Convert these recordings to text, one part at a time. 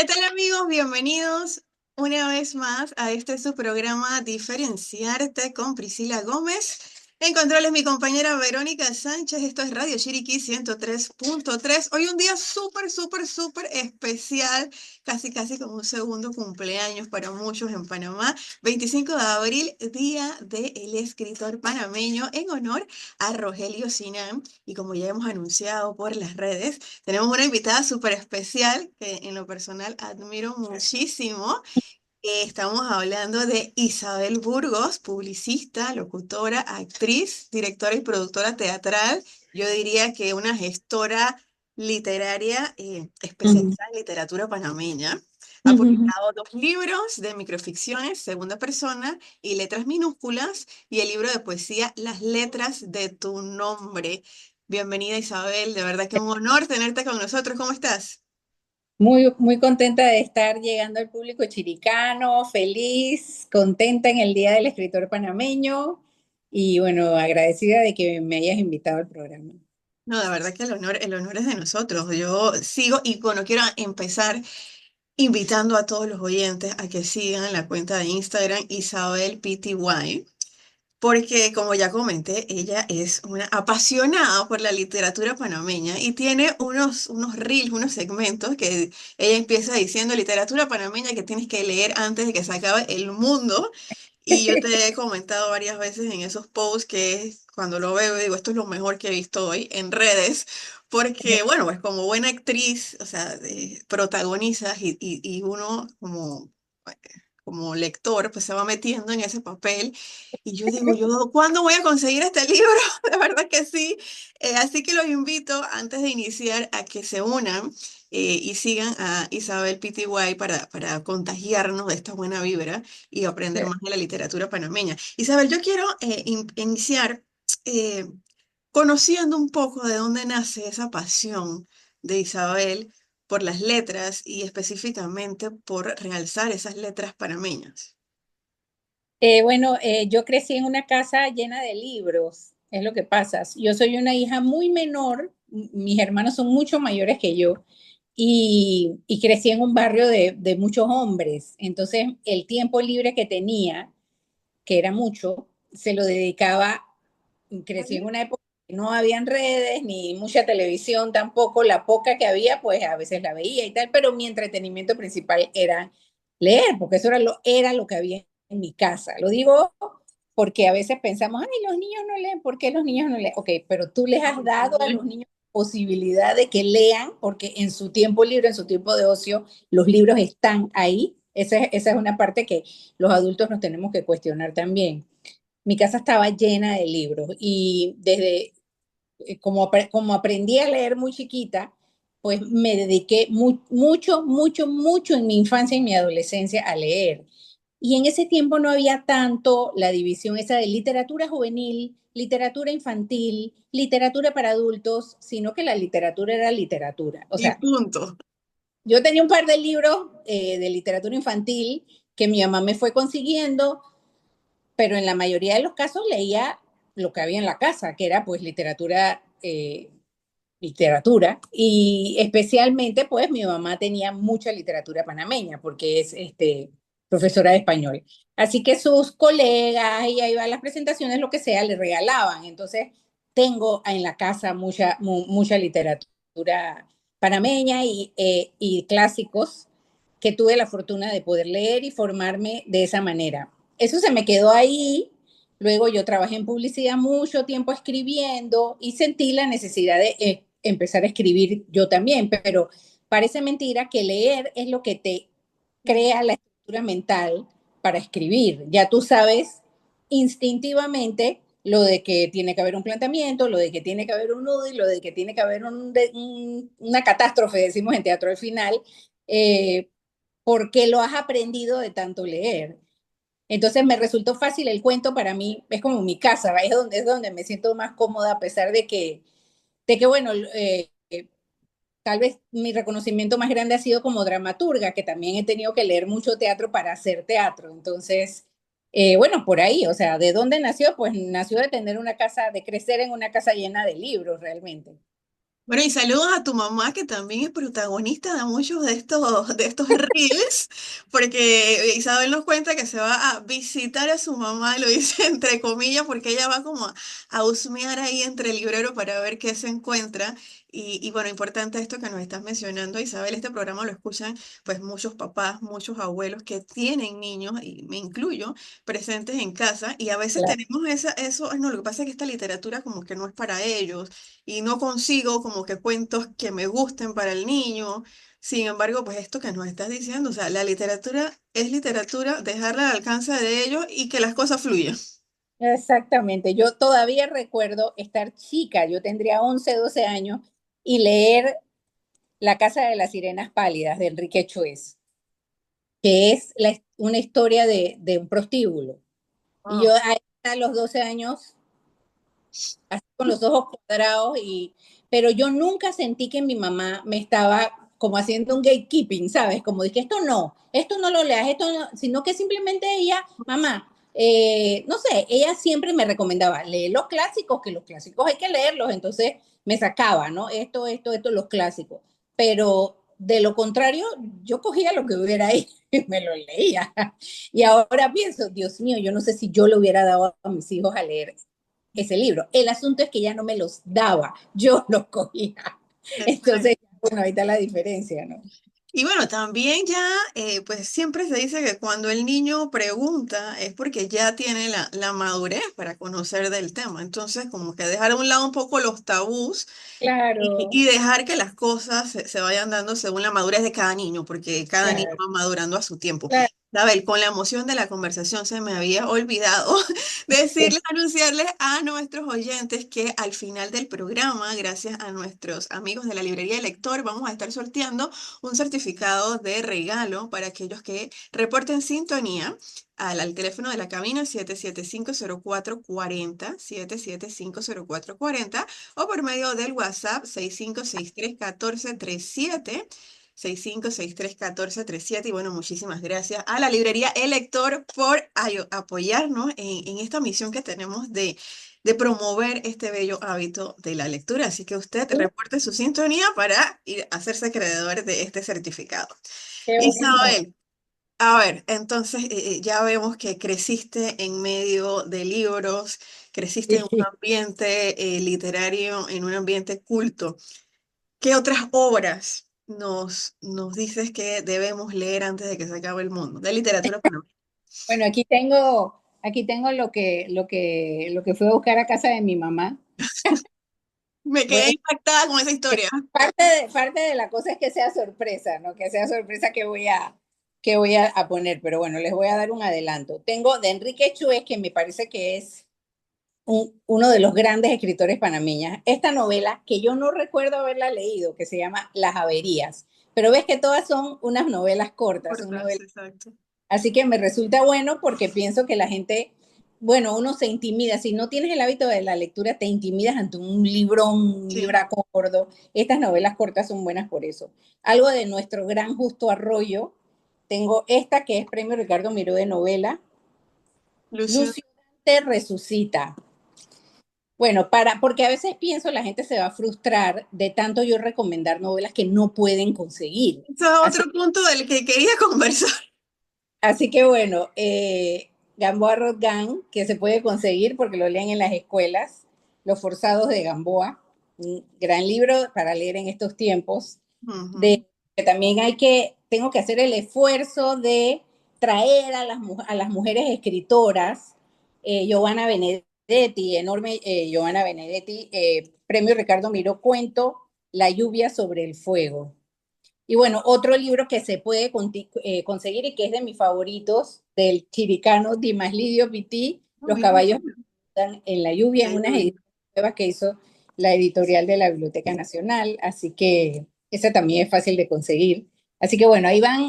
¿Qué tal amigos? Bienvenidos una vez más a este su programa Diferenciarte con Priscila Gómez. En controles mi compañera Verónica Sánchez. Esto es Radio Chiriquí 103.3. Hoy un día súper especial, casi como un segundo cumpleaños para muchos en Panamá. 25 de abril, Día del Escritor Panameño, en honor a Rogelio Sinan. Y como ya hemos anunciado por las redes, tenemos una invitada súper especial que en lo personal admiro muchísimo. Estamos hablando de Isabel Burgos, publicista, locutora, actriz, directora y productora teatral. Yo diría que una gestora literaria Ujú, especializada en literatura panameña. Ha ujú. publicado dos libros de microficciones, Segunda Persona y Letras Minúsculas, y el libro de poesía Las Letras de tu Nombre. Bienvenida Isabel, de verdad que un honor tenerte con nosotros. ¿Cómo estás? Muy contenta de estar llegando al público chiricano, feliz, contenta en el Día del Escritor Panameño y bueno, agradecida de que me hayas invitado al programa. No, de verdad que el honor es de nosotros. Yo sigo y bueno, quiero empezar invitando a todos los oyentes a que sigan la cuenta de Instagram Isabel PTY, porque como ya comenté, ella es una apasionada por la literatura panameña y tiene unos reels, unos segmentos que ella empieza diciendo literatura panameña que tienes que leer antes de que se acabe el mundo. Y yo te he comentado varias veces en esos posts que cuando lo veo digo, esto es lo mejor que he visto hoy en redes, porque bueno, pues como buena actriz, o sea, protagonizas y uno como lector pues se va metiendo en ese papel y yo digo, yo, ¿cuándo voy a conseguir este libro? De verdad que sí. Así que los invito antes de iniciar a que se unan y sigan a Isabel PTY para contagiarnos de esta buena vibra y aprender más de la literatura panameña. Isabel, yo quiero iniciar eh, conociendo un poco de dónde nace esa pasión de Isabel por las letras y específicamente por realzar esas letras panameñas. Yo crecí en una casa llena de libros, es lo que pasa. Yo soy una hija muy menor, mis hermanos son mucho mayores que yo y crecí en un barrio de muchos hombres, entonces el tiempo libre que tenía que era mucho, se lo dedicaba, crecí en una época que no habían redes ni mucha televisión tampoco, la poca que había, pues a veces la veía y tal, pero mi entretenimiento principal era leer, porque eso era lo que había en mi casa. Lo digo porque a veces pensamos, ay, los niños no leen, ¿por qué los niños no leen? Ok, pero tú les has dado a los niños posibilidad de que lean, porque en su tiempo libre, en su tiempo de ocio, los libros están ahí. Esa es una parte que los adultos nos tenemos que cuestionar también. Mi casa estaba llena de libros y desde como aprendí a leer muy chiquita, pues me dediqué mucho en mi infancia y mi adolescencia a leer. Y en ese tiempo no había tanto la división esa de literatura juvenil, literatura infantil, literatura para adultos, sino que la literatura era literatura. O Y sea, punto. yo tenía un par de libros de literatura infantil que mi mamá me fue consiguiendo, pero en la mayoría de los casos leía lo que había en la casa, que era pues literatura, y especialmente pues mi mamá tenía mucha literatura panameña porque es profesora de español. Así que sus colegas, ella iba a las presentaciones, lo que sea, le regalaban. Entonces tengo en la casa mucha literatura panameña y clásicos que tuve la fortuna de poder leer y formarme de esa manera. Eso se me quedó ahí. Luego yo trabajé en publicidad mucho tiempo escribiendo y sentí la necesidad de empezar a escribir yo también, pero parece mentira que leer es lo que te crea la estructura mental para escribir. Ya tú sabes instintivamente lo de que tiene que haber un planteamiento, lo de que tiene que haber un nudo y lo de que tiene que haber una catástrofe, decimos en teatro al final, eh, porque lo has aprendido de tanto leer. Entonces me resultó fácil el cuento para mí, es como mi casa, es donde me siento más cómoda a pesar de que bueno, tal vez mi reconocimiento más grande ha sido como dramaturga, que también he tenido que leer mucho teatro para hacer teatro. Entonces, bueno, por ahí, o sea, ¿de dónde nació? Pues nació de tener una casa, de crecer en una casa llena de libros realmente. Bueno, y saludos a tu mamá, que también es protagonista de muchos de estos reels, porque Isabel nos cuenta que se va a visitar a su mamá, lo dice entre comillas, porque ella va como a husmear ahí entre el librero para ver qué se encuentra. Y bueno, importante esto que nos estás mencionando, Isabel, este programa lo escuchan pues muchos papás, muchos abuelos que tienen niños, y me incluyo, presentes en casa, y a veces Claro. tenemos eso, "Ay, no, lo que pasa es que esta literatura como que no es para ellos y no consigo como que cuentos que me gusten para el niño. Sin embargo, pues esto que nos estás diciendo, o sea, la literatura es literatura, dejarla al alcance de ellos y que las cosas fluyan. Exactamente. Yo todavía recuerdo estar chica, yo tendría 11, 12 años, y leer La Casa de las Sirenas Pálidas de Enrique Chuez, que es una historia de un prostíbulo. Y yo Wow. a los 12 años, así con los ojos cuadrados, pero yo nunca sentí que mi mamá me estaba como haciendo un gatekeeping, ¿sabes? Como dije, esto no lo leas, esto no, sino que simplemente ella, mamá, no sé, ella siempre me recomendaba, lee los clásicos, que los clásicos hay que leerlos, entonces me sacaba, ¿no? Esto, los clásicos. Pero de lo contrario, yo cogía lo que hubiera ahí y me lo leía. Y ahora pienso, Dios mío, yo no sé si yo le hubiera dado a mis hijos a leer ese libro. El asunto es que ya no me los daba, yo los cogía. Entonces, bueno, ahí está la diferencia, ¿no? Y bueno, también ya, pues siempre se dice que cuando el niño pregunta es porque ya tiene la madurez para conocer del tema. Entonces, como que dejar a un lado un poco los tabús Claro, y dejar que las cosas se vayan dando según la madurez de cada niño, porque cada niño claro, va madurando a su tiempo. claro. Abel, con la emoción de la conversación se me había olvidado decirles, anunciarles a nuestros oyentes que al final del programa, gracias a nuestros amigos de la librería de lector, vamos a estar sorteando un certificado de regalo para aquellos que reporten sintonía al teléfono de la cabina 7750440, 7750440, o por medio del WhatsApp 65631437, 65631437. Y bueno, muchísimas gracias a la librería El Lector por apoyarnos en esta misión que tenemos de promover este bello hábito de la lectura. Así que usted Sí, reporte su sintonía para ir a hacerse acreedor de este certificado. qué bonito. Isabel, a ver, entonces ya vemos que creciste en medio de libros, creciste en un Sí. ambiente literario, en un ambiente culto. ¿Qué otras obras nos dices que debemos leer antes de que se acabe el mundo? De literatura panameña. Bueno, aquí tengo lo que fui a buscar a casa de mi mamá. Me Voy quedé a- impactada con esa historia. parte de la cosa es que sea sorpresa, ¿no? Que sea sorpresa que voy a poner, pero bueno, les voy a dar un adelanto. Tengo de Enrique Chuez, que me parece que es uno de los grandes escritores panameñas, esta novela que yo no recuerdo haberla leído, que se llama Las Averías, pero ves que todas son unas novelas cortas, son Cortas, novelas, exacto. así que me resulta bueno porque pienso que la gente, bueno, uno se intimida, si no tienes el hábito de la lectura, te intimidas ante un librón, un Sí. libraco gordo. Estas novelas cortas son buenas por eso. Algo de nuestro gran Justo Arroyo, tengo esta que es Premio Ricardo Miró de novela, Lucio. Lucio Dante resucita. Bueno, porque a veces pienso la gente se va a frustrar de tanto yo recomendar novelas que no pueden conseguir. Eso es Así, otro punto del que quería conversar. así que bueno, Gamboa Road Gang, que se puede conseguir porque lo leen en las escuelas, Los Forzados de Gamboa, un gran libro para leer en estos tiempos, Ujú. de que también tengo que hacer el esfuerzo de traer a las mujeres escritoras, Giovanna Benedetti, enorme Giovanna Benedetti, Premio Ricardo Miró, cuento La lluvia sobre el fuego. Y bueno, otro libro que se puede conseguir y que es de mis favoritos, del chiricano Dimas Lidio Pitti, Oh, Los mira, caballos están en la lluvia, la en unas lluvia. ediciones nuevas que hizo la editorial de la Biblioteca Nacional, así que esa también es fácil de conseguir. Así que bueno,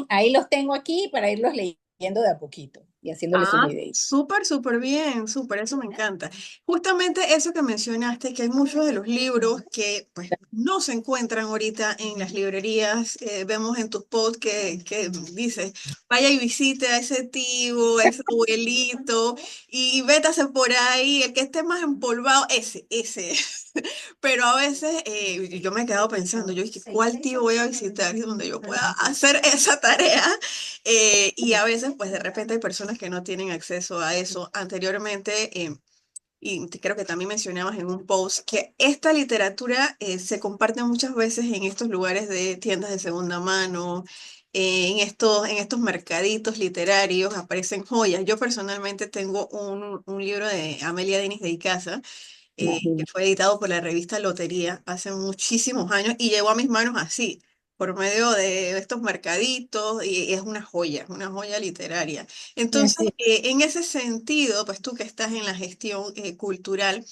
ahí los tengo aquí para irlos leyendo de a poquito. y haciéndole su Ah, video. súper, súper bien, súper, eso me encanta. Justamente eso que mencionaste, que hay muchos de los libros que pues no se encuentran ahorita en las librerías. Vemos en tus posts que dices, vaya y visite a ese tío, a ese abuelito, y vétase por ahí, el que esté más empolvado, ese. Pero a veces yo me he quedado pensando, yo dije, ¿cuál tío voy a visitar donde yo pueda hacer esa tarea? Y a veces, pues de repente hay personas que no tienen acceso a eso. Anteriormente, y creo que también mencionabas en un post, que esta literatura se comparte muchas veces en estos lugares de tiendas de segunda mano, en estos mercaditos literarios, aparecen joyas. Yo personalmente tengo un libro de Amelia Diniz de Icaza, que Imagínate. fue editado por la revista Lotería hace muchísimos años y llegó a mis manos así, por medio de estos mercaditos, y es una joya literaria. Entonces, Así. en ese sentido, pues tú que estás en la gestión cultural,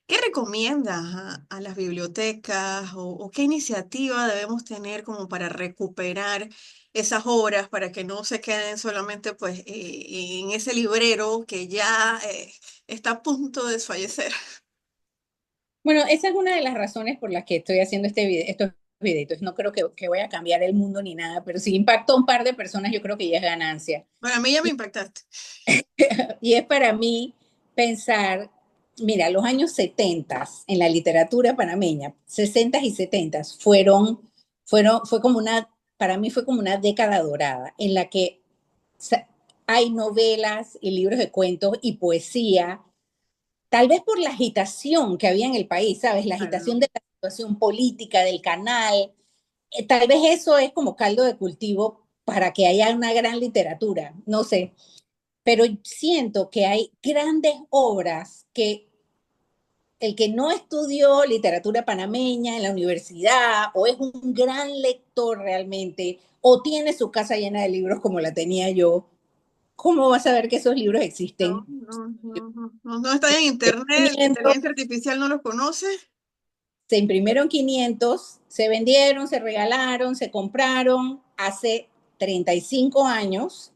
¿qué recomiendas a las bibliotecas o qué iniciativa debemos tener como para recuperar esas obras para que no se queden solamente pues en ese librero que ya está a punto de desfallecer? Bueno, esa es una de las razones por las que estoy haciendo estos videitos. No creo que vaya a cambiar el mundo ni nada, pero si impacto a un par de personas, yo creo que ya es ganancia. Para mí ya me Y, impactaste. y es para mí pensar, mira, los años 70 en la literatura panameña, 60 y 70 fue como para mí fue como una década dorada en la que hay novelas y libros de cuentos y poesía, tal vez por la agitación que había en el país, ¿sabes? La Claro. agitación de la situación política, del canal. Tal vez eso es como caldo de cultivo para que haya una gran literatura, no sé. Pero siento que hay grandes obras que el que no estudió literatura panameña en la universidad o es un gran lector realmente o tiene su casa llena de libros como la tenía yo, ¿cómo va a saber que esos libros No, existen? no, no, no, no, no está en internet, la inteligencia artificial no los conoce. Se imprimieron 500, se vendieron, se regalaron, se compraron hace 35 años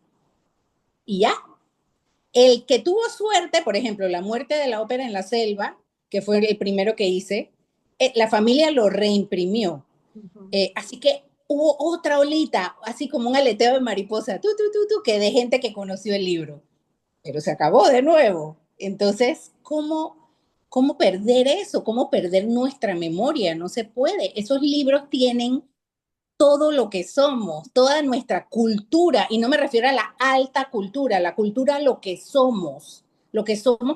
y ya. El que tuvo suerte, por ejemplo, La muerte de la ópera en la selva, que fue el primero que hice, la familia lo reimprimió. Ujú. Así que hubo otra olita, así como un aleteo de mariposa, que de gente que conoció el libro. Pero se acabó de nuevo. Entonces, ¿cómo perder eso? ¿Cómo perder nuestra memoria? No se puede. Esos libros tienen todo lo que somos, toda nuestra cultura, y no me refiero a la alta cultura, la cultura, lo que somos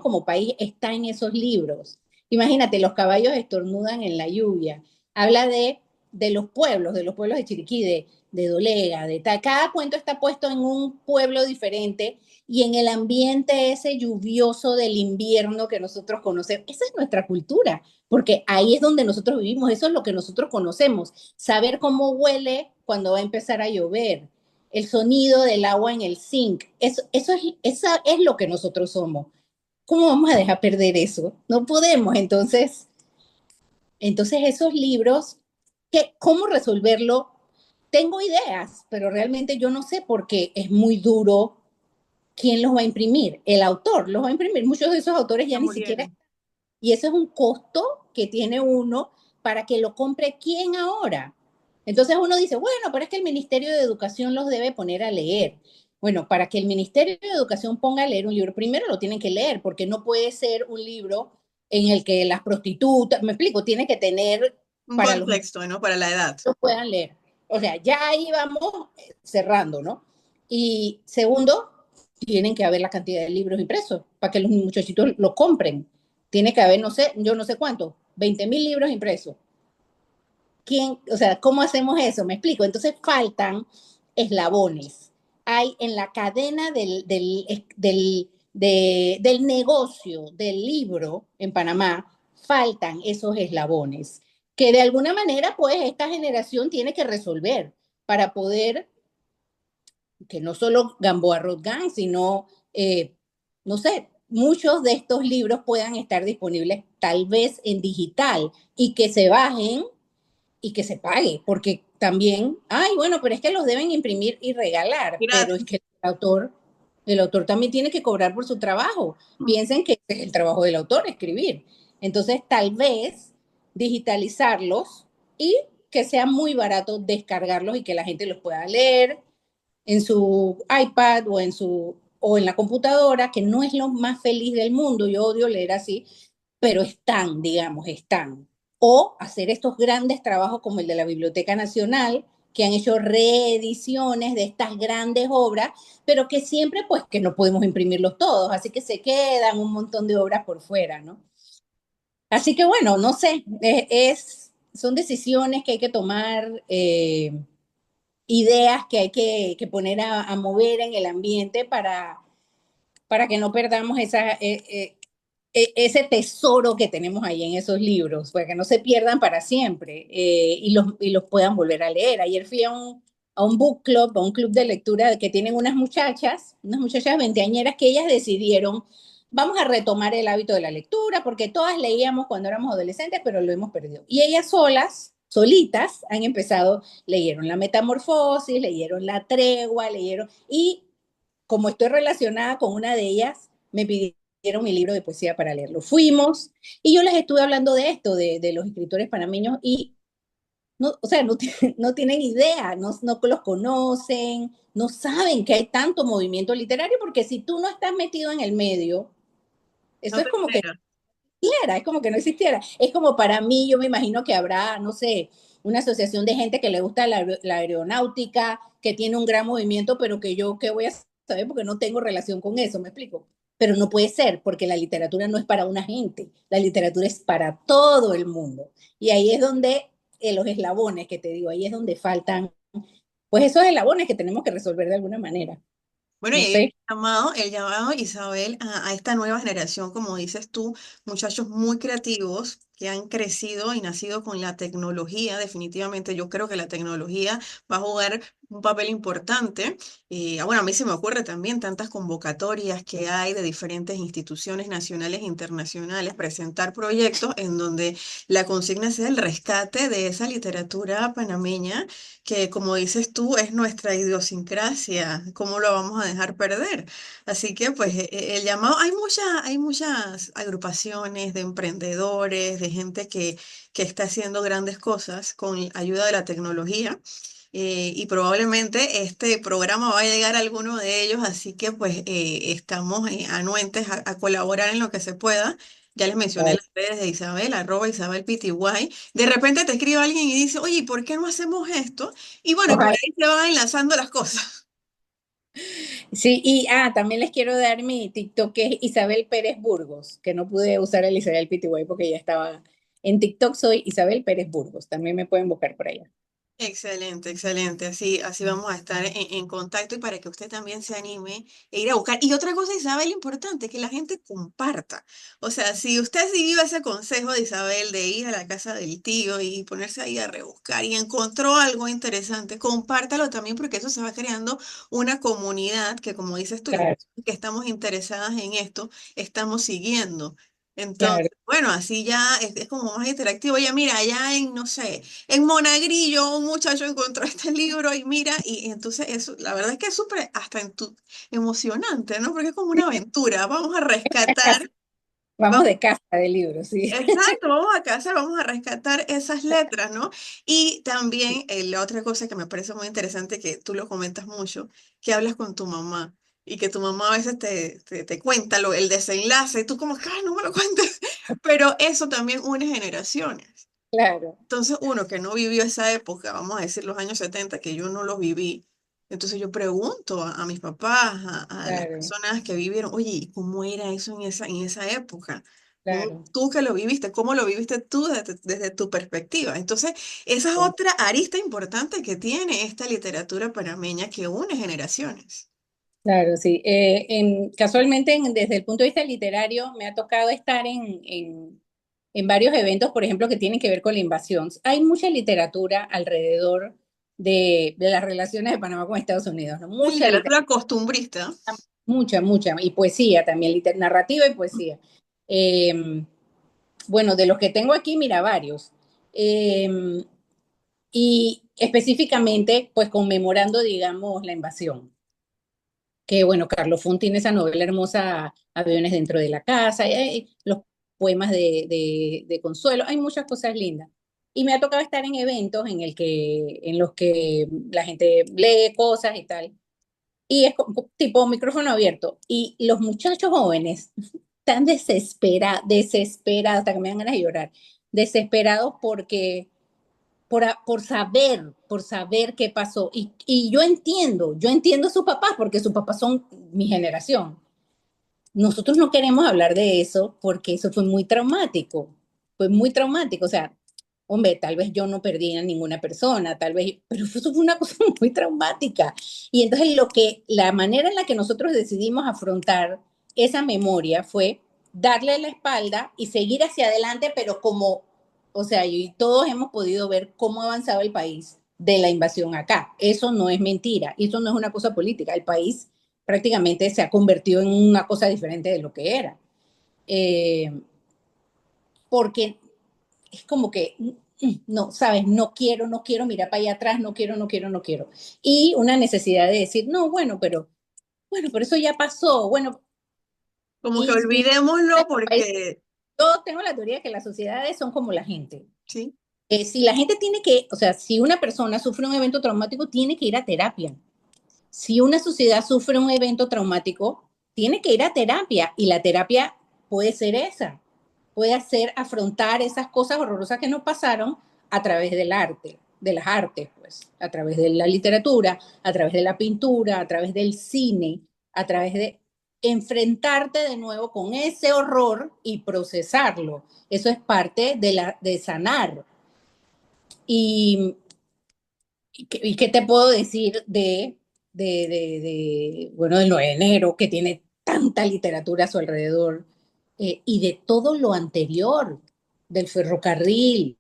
como país está en esos libros. Imagínate, los caballos estornudan en la lluvia. Habla de los pueblos de Chiriquí, de Dolega, de tal. Cada cuento está puesto en un pueblo diferente y en el ambiente ese lluvioso del invierno que nosotros conocemos. Esa es nuestra cultura, porque ahí es donde nosotros vivimos, eso es lo que nosotros conocemos, saber cómo huele cuando va a empezar a llover, el sonido del agua en el zinc, esa es lo que nosotros somos. ¿Cómo vamos a dejar perder eso? No podemos. Entonces esos libros, ¿cómo resolverlo? Tengo ideas, pero realmente yo no sé porque es muy duro. ¿Quién los va a imprimir? El autor los va a imprimir. Muchos de esos autores ya Ya ni siquiera. murieron. Y eso es un costo que tiene uno para que lo compre quién ahora. Entonces uno dice, bueno, pero es que el Ministerio de Educación los debe poner a leer. Bueno, para que el Ministerio de Educación ponga a leer un libro, primero lo tienen que leer, porque no puede ser un libro en el que las prostitutas, me explico, tiene que tener Un para los niños contexto, ¿no? Para la edad. que puedan leer. O sea, ya ahí vamos cerrando, ¿no? Y segundo, tienen que haber la cantidad de libros impresos para que los muchachitos lo compren. Tiene que haber, no sé, yo no sé cuánto, 20.000 libros impresos. ¿Quién, o sea, cómo hacemos eso? Me explico. Entonces faltan eslabones. Hay en la cadena del negocio del libro en Panamá, faltan esos eslabones que de alguna manera, pues, esta generación tiene que resolver para poder que no solo Gamboa Road Gang, sino, no sé, muchos de estos libros puedan estar disponibles tal vez en digital y que se bajen y que se pague, porque también, ay, bueno, pero es que los deben imprimir y regalar, pero es Gratis. que el autor, El autor también tiene que cobrar por su trabajo. Piensen que es el trabajo del autor, escribir. Entonces, tal vez digitalizarlos y que sea muy barato descargarlos y que la gente los pueda leer en su iPad o en la computadora, que no es lo más feliz del mundo. Yo odio leer así, pero están, digamos, están. O hacer estos grandes trabajos como el de la Biblioteca Nacional, que han hecho reediciones de estas grandes obras, pero que siempre, pues, que no podemos imprimirlos todos, así que se quedan un montón de obras por fuera, ¿no? Así que bueno, no sé, son decisiones que hay que tomar, ideas que hay que poner a mover en el ambiente para que no perdamos ese tesoro que tenemos ahí en esos libros, para que no se pierdan para siempre, y los puedan volver a leer. Ayer fui a un book club, a un club de lectura que tienen unas muchachas veinteañeras que ellas decidieron, vamos a retomar el hábito de la lectura, porque todas leíamos cuando éramos adolescentes, pero lo hemos perdido. Y ellas solas, solitas, han empezado, leyeron La Metamorfosis, leyeron La Tregua, y como estoy relacionada con una de ellas, me pidieron mi libro de poesía para leerlo. Fuimos y yo les estuve hablando de esto, de los escritores panameños, y no, o sea, no, no tienen idea, no los conocen, no saben que hay tanto movimiento literario, porque si tú no estás metido en el medio, eso No es te como que enteras. es como que no existiera. Es como para mí, yo me imagino que habrá, no sé, una asociación de gente que le gusta la aeronáutica, que tiene un gran movimiento, pero que yo, ¿qué voy a saber? Porque no tengo relación con eso, ¿me explico? Pero no puede ser, porque la literatura no es para una gente, la literatura es para todo el mundo. Y ahí es donde los eslabones que te digo, ahí es donde faltan, pues esos eslabones que tenemos que resolver de alguna manera. Bueno, y No ahí sé, el llamado, Isabel, a esta nueva generación, como dices tú, muchachos muy creativos que han crecido y nacido con la tecnología. Definitivamente, yo creo que la tecnología va a jugar un papel importante. Bueno, a mí se me ocurre también tantas convocatorias que hay de diferentes instituciones nacionales e internacionales, presentar proyectos en donde la consigna sea el rescate de esa literatura panameña que como dices tú, es nuestra idiosincrasia, ¿cómo lo vamos a dejar perder? Así que pues el llamado, hay muchas agrupaciones de emprendedores, de gente que está haciendo grandes cosas con ayuda de la tecnología. Y probablemente este programa va a llegar a alguno de ellos, así que pues estamos anuentes a colaborar en lo que se pueda. Ya les mencioné las redes de Isabel, @IsabelPTY. De repente te escribe alguien y dice, oye, ¿por qué no hacemos esto? Y bueno, y por ojalá. ahí se van enlazando las cosas. Sí, y también les quiero dar mi TikTok, que es Isabel Pérez Burgos, que no pude usar el Isabel Pitiguay porque ya estaba en TikTok, soy Isabel Pérez Burgos, también me pueden buscar por allá. Excelente, excelente. Así vamos a estar en contacto y para que usted también se anime e ir a buscar. Y otra cosa, Isabel, importante, que la gente comparta. O sea, si usted siguió ese consejo de Isabel de ir a la casa del tío y ponerse ahí a rebuscar y encontró algo interesante, compártalo también porque eso se va creando una comunidad que, como dices tú, las Claro, personas que estamos interesadas en esto, estamos siguiendo. claro, Entonces, bueno, así ya es como más interactivo. Oye, mira, allá en, no sé. En Monagrillo, un muchacho encontró este libro y mira, y entonces eso, la verdad es que es súper hasta emocionante, ¿no? Porque es como una aventura. Vamos a rescatar, vamos vamos, de casa de libros, sí. exacto, vamos a cazar, vamos a rescatar esas letras, ¿no? Y también la otra cosa que me parece muy interesante, que tú lo comentas mucho, que hablas con tu mamá. Y que tu mamá a veces te cuenta el desenlace, y tú como, que, "Ay, no me lo cuentes", pero eso también une generaciones. Claro, Entonces, uno que no vivió esa época, vamos a decir los años 70 que yo no los viví, entonces yo pregunto a mis papás, a las claro, personas que vivieron, oye, ¿y cómo era eso en esa época? claro, Tú que lo viviste, ¿cómo lo viviste tú desde tu perspectiva? Entonces, esa es otra arista importante que tiene esta literatura panameña que une generaciones. claro, sí. Casualmente, desde el punto de vista literario, me ha tocado estar en varios eventos, por ejemplo, que tienen que ver con la invasión. Hay mucha literatura alrededor de las relaciones de Panamá con Estados Unidos, ¿no? La Mucha literatura. literatura costumbrista. Mucha, y poesía también, narrativa y poesía. Eh, bueno, de los que tengo aquí, mira, varios. Eh, y específicamente, pues conmemorando, digamos, la invasión, que bueno, Carlos Font tiene esa novela hermosa, Aviones dentro de la casa, y hay los poemas de Consuelo, hay muchas cosas lindas. Y me ha tocado estar en eventos en los que la gente lee cosas y tal. Y es tipo micrófono abierto. Y los muchachos jóvenes están desesperados, hasta que me dan ganas de llorar, desesperados porque por saber qué pasó. Y yo entiendo a sus papás, porque sus papás son mi generación. Nosotros no queremos hablar de eso porque eso fue muy traumático, o sea, hombre, tal vez yo no perdí a ninguna persona, tal vez, pero eso fue una cosa muy traumática. Y entonces la manera en la que nosotros decidimos afrontar esa memoria fue darle la espalda y seguir hacia adelante, pero como, o sea, y todos hemos podido ver cómo avanzaba el país de la invasión acá. Eso no es mentira, eso no es una cosa política. El país prácticamente se ha convertido en una cosa diferente de lo que era. Eh, Porque es como que, no, sabes, no quiero mirar para allá atrás, no quiero. Y una necesidad de decir, no, bueno, pero eso ya pasó, bueno, Como que y olvidémoslo porque, yo tengo la teoría de que las sociedades son como la gente. sí, Si la gente tiene que, o sea, si una persona sufre un evento traumático, tiene que ir a terapia. Si una sociedad sufre un evento traumático, tiene que ir a terapia y la terapia puede ser esa, puede hacer afrontar esas cosas horrorosas que nos pasaron a través del arte, de las artes, pues, a través de la literatura, a través de la pintura, a través del cine, a través de enfrentarte de nuevo con ese horror y procesarlo. Eso es parte de sanar. Y ¿Y qué te puedo decir bueno, del 9 de enero, que tiene tanta literatura a su alrededor, y de todo lo anterior, del ferrocarril,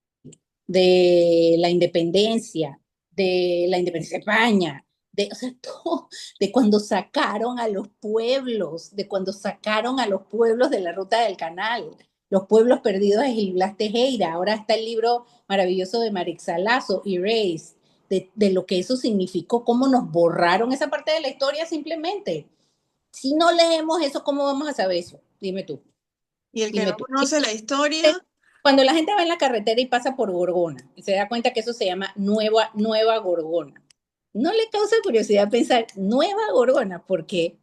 de la independencia de España, o sea, todo, de cuando sacaron a los pueblos, de cuando sacaron a los pueblos de la ruta del canal, los pueblos perdidos de Gil Blas Tejera, ahora está el libro maravilloso de Marixa Lazo, Erase, de lo que eso significó, cómo nos borraron esa parte de la historia simplemente. Si no leemos eso, ¿cómo vamos a saber eso? y el que Dime no tú. conoce la historia, Cuando la gente va en la carretera y pasa por Gorgona y se da cuenta que eso se llama Nueva Gorgona, no le causa curiosidad pensar Nueva Gorgona, ¿por qué?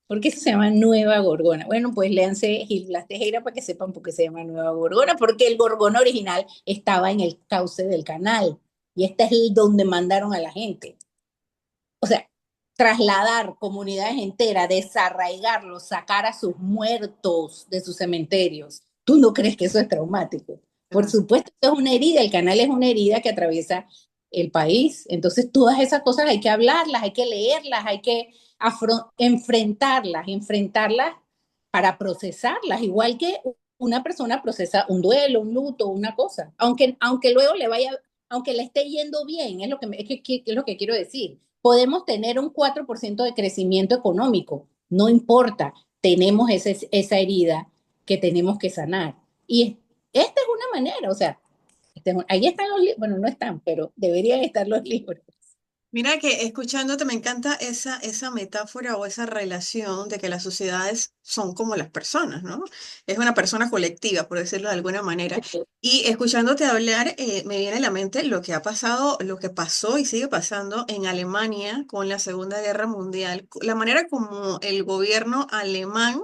¿Por qué eso se llama Nueva Gorgona? Bueno, pues léanse Gil Blas Tejera para que sepan por qué se llama Nueva Gorgona, porque el Gorgona original estaba en el cauce del canal y este es el donde mandaron a la gente. O sea, trasladar comunidades enteras, desarraigarlos, sacar a sus muertos de sus cementerios. ¿Tú no crees que eso es traumático? Por claro. supuesto, eso es una herida, el canal es una herida que atraviesa el país. Entonces, todas esas cosas hay que hablarlas, hay que leerlas, hay que enfrentarlas para procesarlas, igual que una persona procesa un duelo, un luto, una cosa, aunque luego aunque le esté yendo bien, es lo que quiero decir. Podemos tener un 4% de crecimiento económico, no importa, tenemos esa herida que tenemos que sanar. Y esta es una manera, o sea, ahí están los libros, bueno, no están, pero deberían estar los libros. Mira que escuchándote me encanta esa metáfora o esa relación de que las sociedades son como las personas, ¿no? Es una persona colectiva, por decirlo de alguna manera. Y escuchándote hablar, me viene a la mente lo que ha pasado, lo que pasó y sigue pasando en Alemania con la Segunda Guerra Mundial, la manera como el gobierno alemán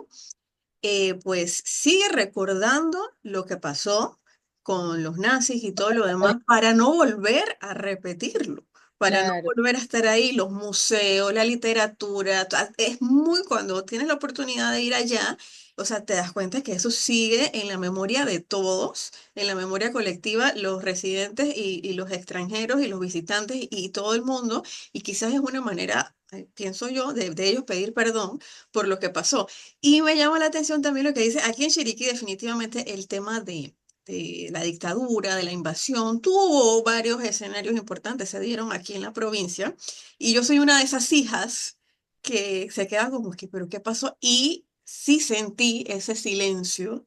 pues sigue recordando lo que pasó con los nazis y todo lo demás para no volver a repetirlo, para no Claro, volver a estar ahí, los museos, la literatura, es muy cuando tienes la oportunidad de ir allá, o sea, te das cuenta que eso sigue en la memoria de todos, en la memoria colectiva, los residentes y los extranjeros y los visitantes y todo el mundo, y quizás es una manera, pienso yo, de ellos pedir perdón por lo que pasó. Y me llama la atención también lo que dice, aquí en Chiriquí definitivamente el tema de la dictadura, de la invasión, tuvo varios escenarios importantes, se dieron aquí en la provincia, y yo soy una de esas hijas que se queda como que, pero ¿qué pasó? Y sí sentí ese silencio,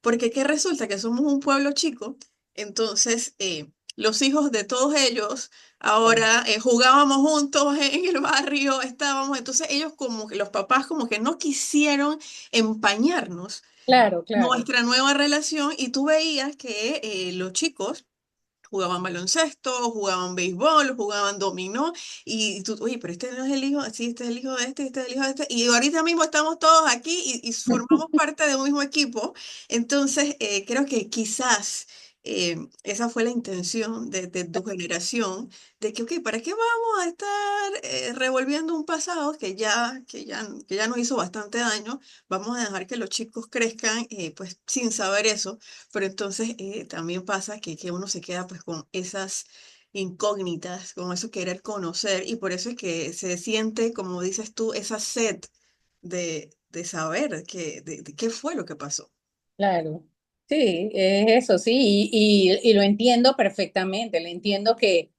porque ¿qué resulta? Que somos un pueblo chico, entonces los hijos de todos ellos ahora jugábamos juntos en el barrio, estábamos, entonces ellos como que los papás como que no quisieron empañarnos Claro, claro. nuestra nueva relación y tú veías que los chicos jugaban baloncesto, jugaban béisbol, jugaban dominó, y tú, oye, pero este no es el hijo, sí, este es el hijo de este es el hijo de este, y ahorita mismo estamos todos aquí y formamos parte de un mismo equipo. Entonces, creo que quizás esa fue la intención de tu generación, de que, ok, ¿para qué vamos a estar revolviendo un pasado que ya nos hizo bastante daño? Vamos a dejar que los chicos crezcan pues sin saber eso, pero entonces también pasa que uno se queda pues con esas incógnitas, con eso querer conocer y por eso es que se siente, como dices tú, esa sed de saber de qué fue lo que pasó. Claro, sí, es eso, sí, y lo entiendo perfectamente, le entiendo que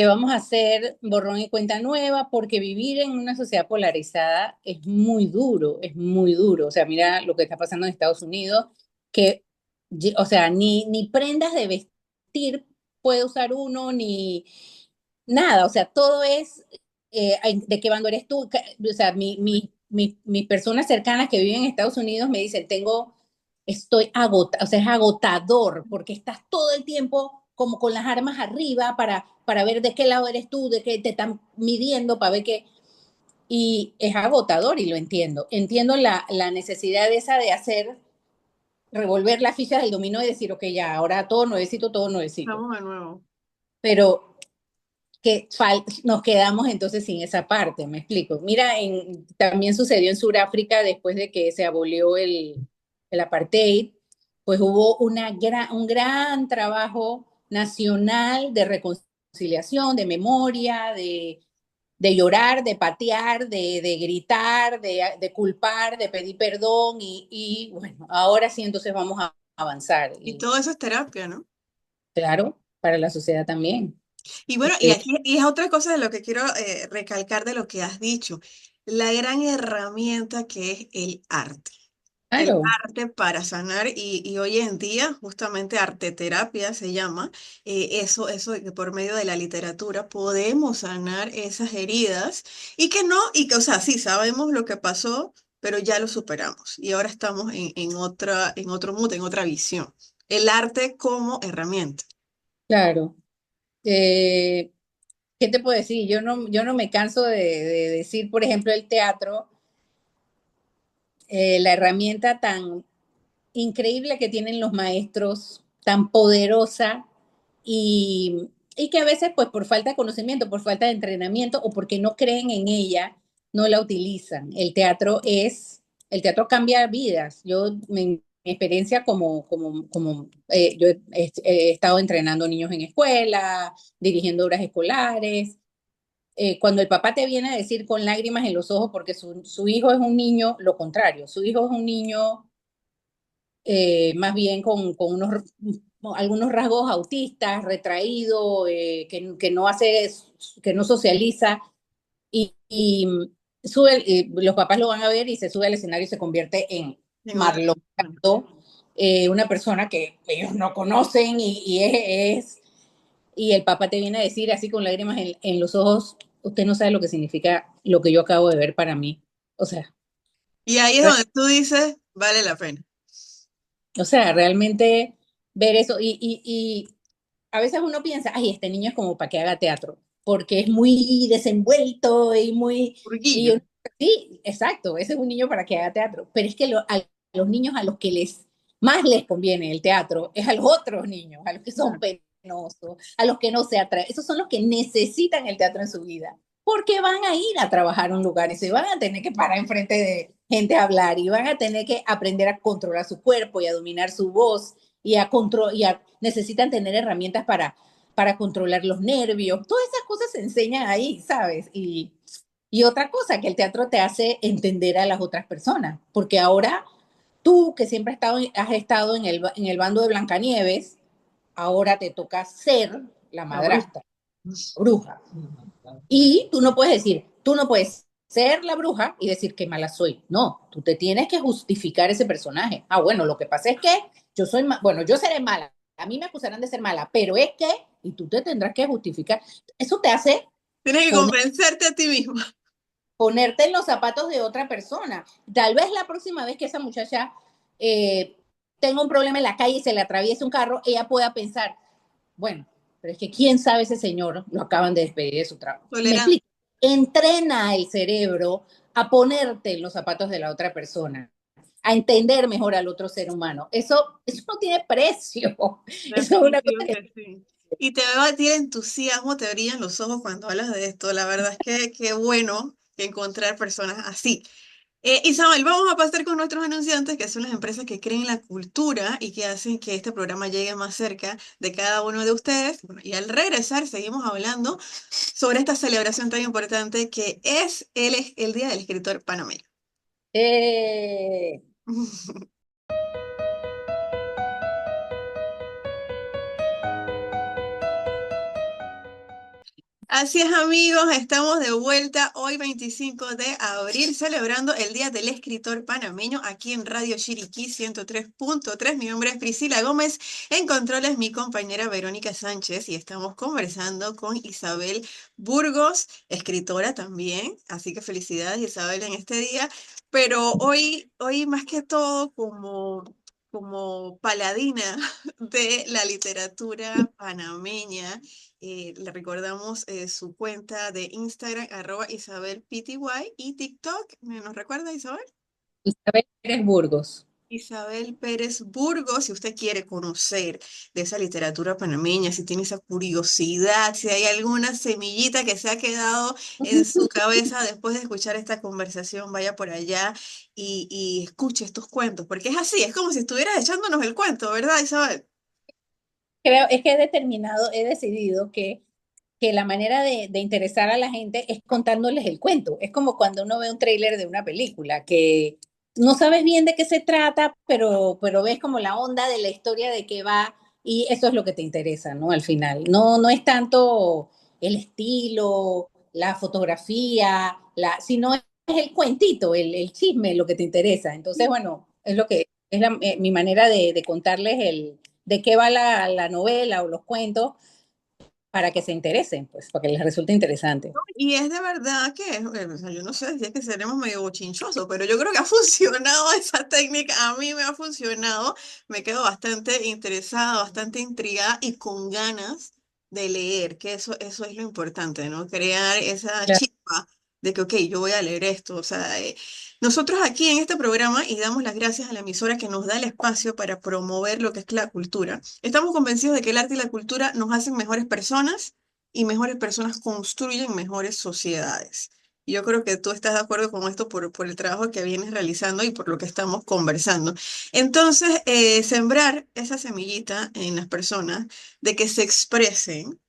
vamos a hacer borrón y cuenta nueva porque vivir en una sociedad polarizada es muy duro, o sea, mira lo que está pasando en Estados Unidos, que, o sea, ni prendas de vestir puede usar uno, ni nada, o sea, todo es de qué bando eres tú, o sea, mis personas cercanas que viven en Estados Unidos me dicen, estoy agotado, o sea, es agotador, porque estás todo el tiempo como con las armas arriba para ver de qué lado eres tú, de qué te están midiendo, para ver qué, y es agotador y lo entiendo. Entiendo la necesidad esa de hacer, revolver las fichas del dominó y decir, ok, ya, ahora todo nuevecito. Vamos de nuevo. Pero nos quedamos entonces sin esa parte, me explico. Mira, también sucedió en Sudáfrica después de que se abolió el apartheid, pues hubo un gran trabajo nacional de reconciliación, de memoria, de llorar, de patear, de gritar, de culpar, de pedir perdón y bueno, ahora sí entonces vamos a avanzar. Y Y todo eso es terapia, ¿no? claro, para la sociedad también. Y bueno, y aquí y es otra cosa de lo que quiero recalcar de lo que has dicho, la gran herramienta que es el arte. El Claro, arte para sanar y hoy en día justamente arteterapia se llama, eso de que por medio de la literatura podemos sanar esas heridas y que no, y que, o sea, sí, sabemos lo que pasó, pero ya lo superamos y ahora estamos en otro mood, en otra visión. El arte como herramienta. claro. Eh, ¿Qué te puedo decir? Yo no me canso de decir, por ejemplo, el teatro, la herramienta tan increíble que tienen los maestros, tan poderosa y que a veces, pues por falta de conocimiento, por falta de entrenamiento o porque no creen en ella, no la utilizan. El teatro cambia vidas. Mi experiencia yo he estado entrenando niños en escuela, dirigiendo obras escolares, cuando el papá te viene a decir con lágrimas en los ojos, porque su hijo es un niño, lo contrario, su hijo es un niño más bien con algunos rasgos autistas, retraído, que no socializa, y los papás lo van a ver y se sube al escenario y se convierte en En otra. Marlon Bueno. Brando, una persona que ellos no conocen y el papá te viene a decir así con lágrimas en los ojos, usted no sabe lo que significa lo que yo acabo de ver para mí. O sea, Y ahí es re- donde tú dices, vale la pena. realmente ver eso y a veces uno piensa, ay, este niño es como para que haga teatro, porque es muy desenvuelto y muy... Y Urguillo. sí, exacto, ese es un niño para que haga teatro, pero es que a los niños a los que más les conviene el teatro es a los otros niños, a los que son Claro. penosos, a los que no se atraen, esos son los que necesitan el teatro en su vida, porque van a ir a trabajar a un lugar y se van a tener que parar enfrente de gente a hablar y van a tener que aprender a controlar su cuerpo y a dominar su voz necesitan tener herramientas para controlar los nervios. Todas esas cosas se enseñan ahí, ¿sabes? Y otra cosa, que el teatro te hace entender a las otras personas, porque ahora tú, que siempre has estado en el bando de Blancanieves, ahora te toca ser la La bruja. madrastra, bruja. Y tú no puedes ser la bruja y decir que mala soy. No, tú te tienes que justificar ese personaje. Ah, bueno, lo que pasa es que bueno, yo seré mala. A mí me acusarán de ser mala, pero es que y tú te tendrás que justificar. Eso te hace Tienes que poner, convencerte a ti mismo. ponerte en los zapatos de otra persona. Tal vez la próxima vez que esa muchacha eh, tenga un problema en la calle y se le atraviese un carro, ella pueda pensar, bueno, pero es que quién sabe ese señor, lo acaban de despedir de su trabajo. Me Tolerante. explico. Entrena el cerebro a ponerte en los zapatos de la otra persona, a entender mejor al otro ser humano. Eso no tiene precio. Eso es una Definitivo cosa que... que sí. Y te veo a ti el entusiasmo, te brillan los ojos cuando hablas de esto. La verdad es que qué bueno encontrar personas así. Isabel, vamos a pasar con nuestros anunciantes, que son las empresas que creen la cultura y que hacen que este programa llegue más cerca de cada uno de ustedes. Bueno, y al regresar, seguimos hablando sobre esta celebración tan importante que es el Día del Escritor Panameño. Eh, Así es, amigos, estamos de vuelta hoy 25 de abril celebrando el Día del Escritor Panameño aquí en Radio Chiriquí 103.3. Mi nombre es Priscila Gómez, en controles mi compañera Verónica Sánchez y estamos conversando con Isabel Burgos, escritora también, así que felicidades Isabel en este día, pero hoy más que todo como paladina de la literatura panameña. Le recordamos su cuenta de Instagram, @IsabelPty, y TikTok. ¿Nos recuerda, Isabel? Isabel Pérez Burgos. Isabel Pérez Burgos, si usted quiere conocer de esa literatura panameña, si tiene esa curiosidad, si hay alguna semillita que se ha quedado en su cabeza después de escuchar esta conversación, vaya por allá y escuche estos cuentos, porque es así, es como si estuvieras echándonos el cuento, ¿verdad, Isabel? Creo, es que he decidido que la manera de interesar a la gente es contándoles el cuento. Es como cuando uno ve un tráiler de una película, que no sabes bien de qué se trata, pero ves como la onda de la historia de qué va y eso es lo que te interesa, ¿no? Al final. No, no es tanto el estilo, la fotografía, sino es el cuentito, el chisme lo que te interesa. Entonces, bueno, es lo que es mi manera de contarles de qué va la novela o los cuentos para que se interesen, pues, para que les resulte interesante. Y es de verdad que, o sea, yo no sé si es que seremos medio bochinchosos, pero yo creo que ha funcionado esa técnica, a mí me ha funcionado, me quedo bastante interesada, bastante intrigada y con ganas de leer, que eso es lo importante, ¿no? Crear esa Claro. chispa de que, ok, yo voy a leer esto, o sea, nosotros aquí en este programa, y damos las gracias a la emisora que nos da el espacio para promover lo que es la cultura, estamos convencidos de que el arte y la cultura nos hacen mejores personas y mejores personas construyen mejores sociedades. Y yo creo que tú estás de acuerdo con esto por el trabajo que vienes realizando y por lo que estamos conversando. Entonces, sembrar esa semillita en las personas de que se expresen,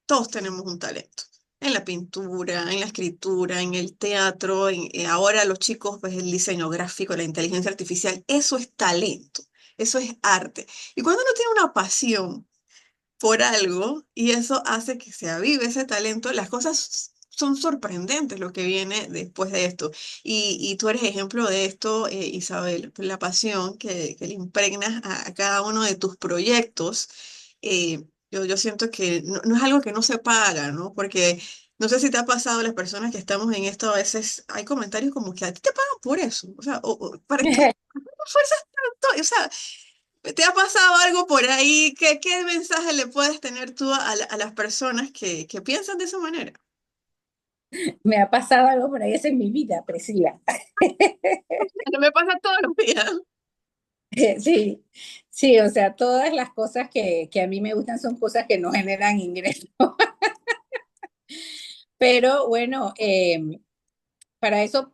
todos tenemos un talento. En la pintura, en la escritura, en el teatro, ahora los chicos, pues el diseño gráfico, la inteligencia artificial, eso es talento, eso es arte. Y cuando uno tiene una pasión por algo y eso hace que se avive ese talento, las cosas son sorprendentes lo que viene después de esto. Y tú eres ejemplo de esto, Isabel, la pasión que le impregnas a cada uno de tus proyectos. Yo siento que no es algo que no se paga, ¿no? Porque no sé si te ha pasado, las personas que estamos en esto, a veces hay comentarios como que a ti te pagan por eso. O sea, ¿para qué te esfuerzas tanto? O sea, ¿te ha pasado algo por ahí? ¿Qué mensaje le puedes tener tú a las personas que piensan de esa manera? Me ha pasado algo por ahí, esa es mi vida, Priscila. Que me pasa todos los días. Sí, sí, o sea, todas las cosas que a mí me gustan son cosas que no generan ingresos. Pero bueno, para eso,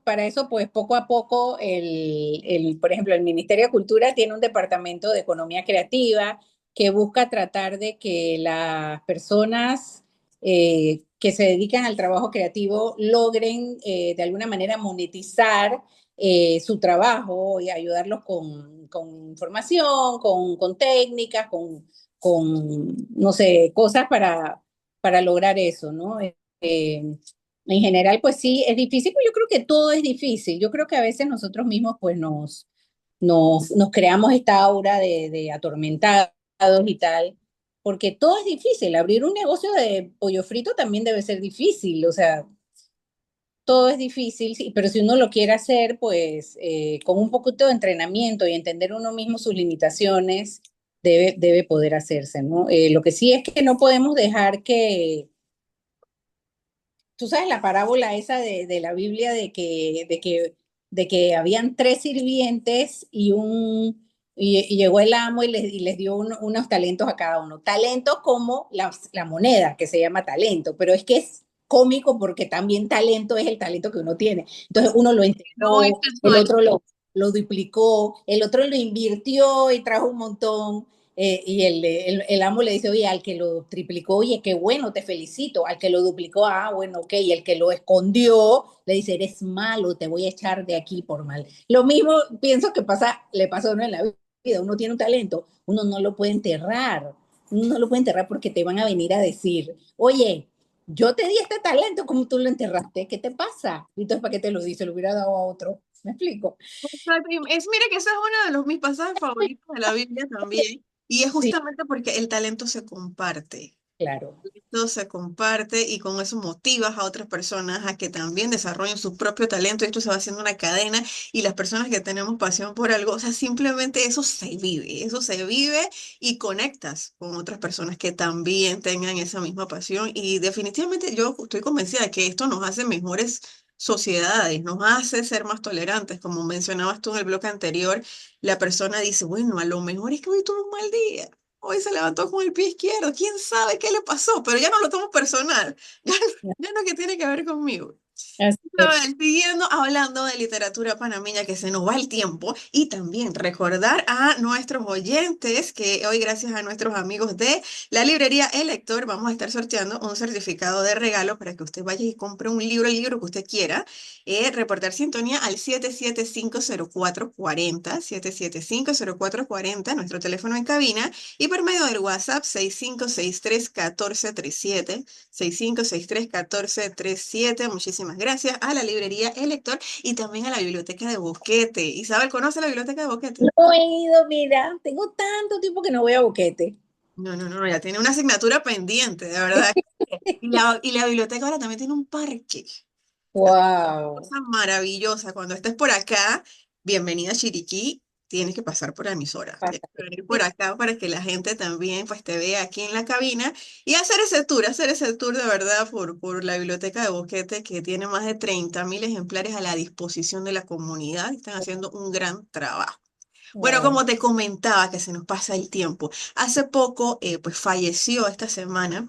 pues poco a poco, por ejemplo, el Ministerio de Cultura tiene un departamento de economía creativa que busca tratar de que las personas que se dedican al trabajo creativo logren de alguna manera monetizar su trabajo y ayudarlos con información, con técnicas, no sé, cosas para lograr eso, ¿no? En general, pues sí, es difícil, pero yo creo que todo es difícil. Yo creo que a veces nosotros mismos pues nos creamos esta aura de atormentados y tal, porque todo es difícil. Abrir un negocio de pollo frito también debe ser difícil, o sea, todo es difícil, sí, pero si uno lo quiere hacer, pues con un poquito de entrenamiento y entender uno mismo sus limitaciones, debe poder hacerse, ¿no? Lo que sí es que no podemos dejar que, tú sabes la parábola esa de la Biblia de que habían tres sirvientes y llegó el amo y les dio unos talentos a cada uno. Talentos como la moneda, que se llama talento, pero es que es cómico porque también talento es el talento que uno tiene. Entonces uno lo No es entregó, el casual. otro lo duplicó, el otro lo invirtió y trajo un montón. Y el amo le dice, oye, al que lo triplicó, oye, qué bueno, te felicito. Al que lo duplicó, bueno, ok. Y el que lo escondió, le dice, eres malo, te voy a echar de aquí por mal. Lo mismo pienso que le pasa a uno en la vida. Uno tiene un talento, uno no lo puede enterrar. Uno no lo puede enterrar porque te van a venir a decir, oye, yo te di este talento, ¿cómo tú lo enterraste? ¿Qué te pasa? Y entonces, ¿para qué te lo dice? Lo hubiera dado a otro. ¿Me explico? Mira que ese es uno de mis pasajes favoritos de la Biblia también, y es Sí, justamente porque el talento se comparte. claro. Esto se comparte y con eso motivas a otras personas a que también desarrollen su propio talento. Esto se va haciendo una cadena y las personas que tenemos pasión por algo, o sea, simplemente eso se vive y conectas con otras personas que también tengan esa misma pasión. Y definitivamente yo estoy convencida de que esto nos hace mejores sociedades, nos hace ser más tolerantes. Como mencionabas tú en el bloque anterior, la persona dice, bueno, a lo mejor es que hoy tuvo un mal día. Hoy se levantó con el pie izquierdo. ¿Quién sabe qué le pasó? Pero ya no lo tomo personal. Ya, ya no que tiene que ver conmigo. Así A es. ver, siguiendo hablando de literatura panameña, que se nos va el tiempo, y también recordar a nuestros oyentes que hoy, gracias a nuestros amigos de la librería El Lector, vamos a estar sorteando un certificado de regalo para que usted vaya y compre un libro, el libro que usted quiera. Reportar sintonía al 7750440, 7750440, nuestro teléfono en cabina, y por medio del WhatsApp 65631437. 65631437. Muchísimas gracias a la librería El Lector y también a la biblioteca de Boquete. Isabel, ¿conoce la biblioteca de Boquete? No he ido, mira, tengo tanto tiempo que no voy a Boquete. No, no, no, no, ya tiene una asignatura pendiente, de verdad. Y la biblioteca ahora también tiene un parque. Wow, Cosa maravillosa. Cuando estés por acá, bienvenida a Chiriquí. Tienes que pasar por la emisora. Tienes que venir por acá para que la gente también pues te vea aquí en la cabina y hacer ese tour de verdad por la biblioteca de Boquete que tiene más de 30.000 ejemplares a la disposición de la comunidad. Están haciendo un gran trabajo. Bueno, wow. como te comentaba, que se nos pasa el tiempo. Hace poco, pues falleció esta semana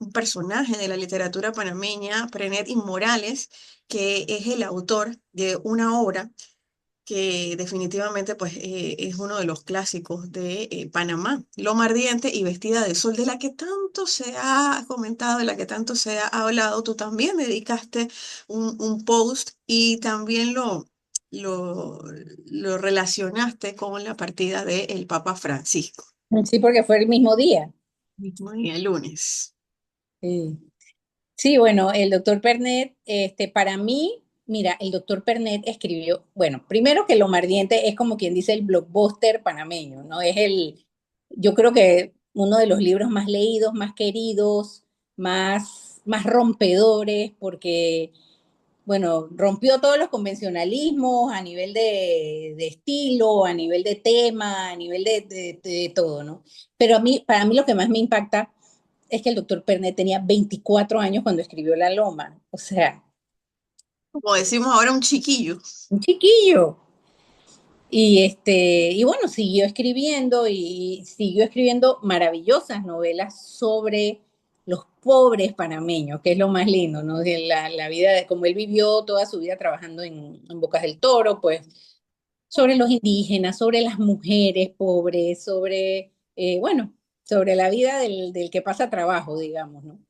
un personaje de la literatura panameña, Prenet Morales, que es el autor de una obra que definitivamente pues, es uno de los clásicos de Panamá, Loma Ardiente y Vestida de Sol, de la que tanto se ha comentado, de la que tanto se ha hablado. Tú también dedicaste un post y también lo, lo relacionaste con la partida del Papa Francisco, Sí, porque fue el mismo día. mismo día, el lunes. Sí. Sí, bueno, el doctor Pernet, para mí, mira, el doctor Pernet escribió, bueno, primero que Lomardiente es como quien dice el blockbuster panameño, ¿no? Yo creo que uno de los libros más leídos, más queridos, más rompedores, porque, bueno, rompió todos los convencionalismos a nivel de estilo, a nivel de tema, a nivel de todo, ¿no? Pero para mí lo que más me impacta es que el doctor Pernet tenía 24 años cuando escribió La Loma, o sea, Como decimos ahora, un chiquillo. un chiquillo. Y bueno, siguió escribiendo maravillosas novelas sobre los pobres panameños, que es lo más lindo, ¿no? De la vida, como él vivió toda su vida trabajando en Bocas del Toro, pues sobre los indígenas, sobre las mujeres pobres, bueno, sobre la vida del que pasa trabajo, digamos, ¿no?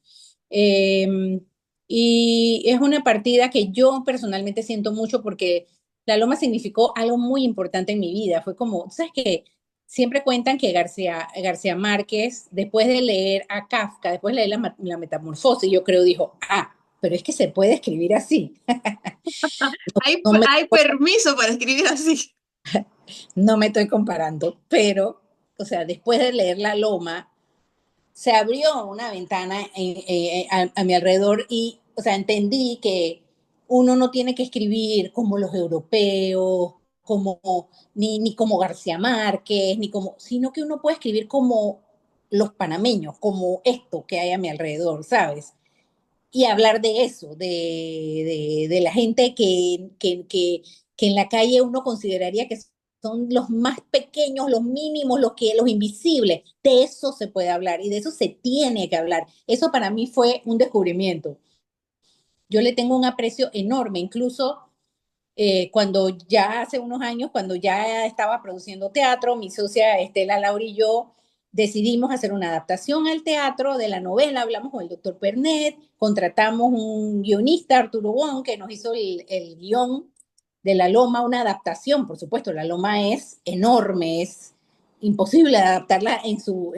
Eh, y es una partida que yo personalmente siento mucho porque La Loma significó algo muy importante en mi vida. Fue como, ¿sabes qué? Siempre cuentan que García Márquez, después de leer a Kafka, después de leer la Metamorfosis, yo creo dijo, pero es que se puede escribir así. Hay, No me, hay permiso para escribir así. no me estoy comparando, pero o sea, después de leer La Loma, se abrió una ventana a mi alrededor y, o sea, entendí que uno no tiene que escribir como los europeos, como, ni como García Márquez, ni como, sino que uno puede escribir como los panameños, como esto que hay a mi alrededor, ¿sabes? Y hablar de eso, de la gente que en la calle uno consideraría que son los más pequeños, los mínimos, los invisibles. De eso se puede hablar y de eso se tiene que hablar. Eso para mí fue un descubrimiento. Yo le tengo un aprecio enorme, incluso cuando ya hace unos años, cuando ya estaba produciendo teatro, mi socia Estela Laura y yo decidimos hacer una adaptación al teatro de la novela, hablamos con el doctor Pernet, contratamos un guionista, Arturo Wong, que nos hizo el guión de La Loma, una adaptación, por supuesto, La Loma es enorme, es imposible adaptarla en su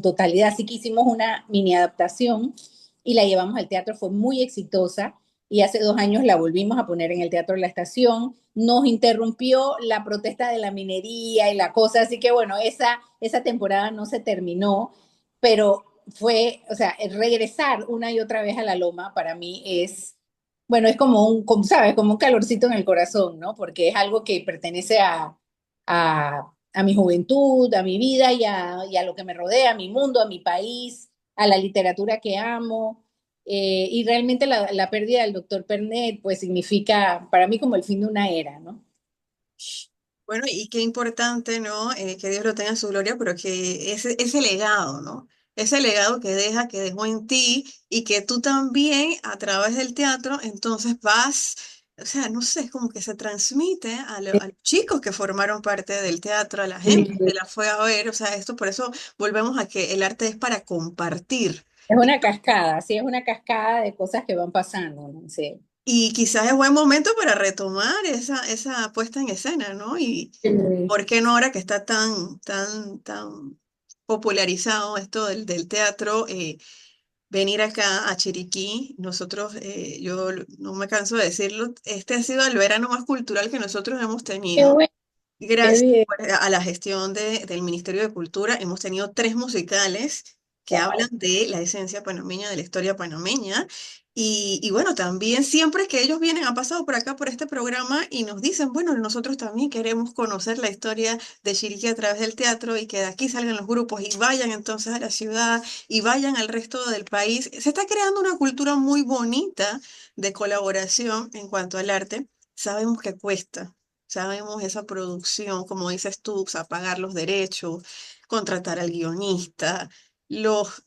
totalidad, así que hicimos una mini adaptación y la llevamos al teatro, fue muy exitosa y hace 2 años la volvimos a poner en el Teatro de la Estación. Nos interrumpió la protesta de la minería y la cosa, así que bueno, esa temporada no se terminó, pero fue, o sea, el regresar una y otra vez a la Loma para mí es, bueno, es como, ¿sabes? Como un calorcito en el corazón, ¿no? Porque es algo que pertenece a mi juventud, a mi vida y a lo que me rodea, a mi mundo, a mi país, a la literatura que amo. Y realmente la pérdida del doctor Pernet, pues significa para mí como el fin de una era, ¿no? Bueno, y qué importante, ¿no? Que Dios lo tenga en su gloria, pero que ese legado, ¿no? Ese legado que deja, que dejó en ti y que tú también a través del teatro, entonces vas, o sea, no sé, es como que se transmite a los chicos que formaron parte del teatro, a la gente que Sí. la fue a ver, o sea, esto por eso volvemos a que el arte es para compartir. Es una cascada, sí, es una cascada de cosas que van pasando, ¿no? Sí. Y quizás es buen momento para retomar esa puesta en escena, ¿no? Y Sí. por qué no ahora que está tan popularizado esto del teatro, venir acá a Chiriquí, nosotros, yo no me canso de decirlo, este ha sido el verano más cultural que nosotros hemos Qué tenido. bueno, qué Gracias bien. pues, a la gestión del Ministerio de Cultura, hemos tenido tres musicales que hablan Wow. de la esencia panameña, de la historia panameña. Y bueno, también siempre que ellos vienen, han pasado por acá, por este programa, y nos dicen, bueno, nosotros también queremos conocer la historia de Chiriquí a través del teatro y que de aquí salgan los grupos y vayan entonces a la ciudad y vayan al resto del país. Se está creando una cultura muy bonita de colaboración en cuanto al arte. Sabemos que cuesta. Sabemos esa producción, como dices tú, o sea, pagar los derechos, contratar al guionista, los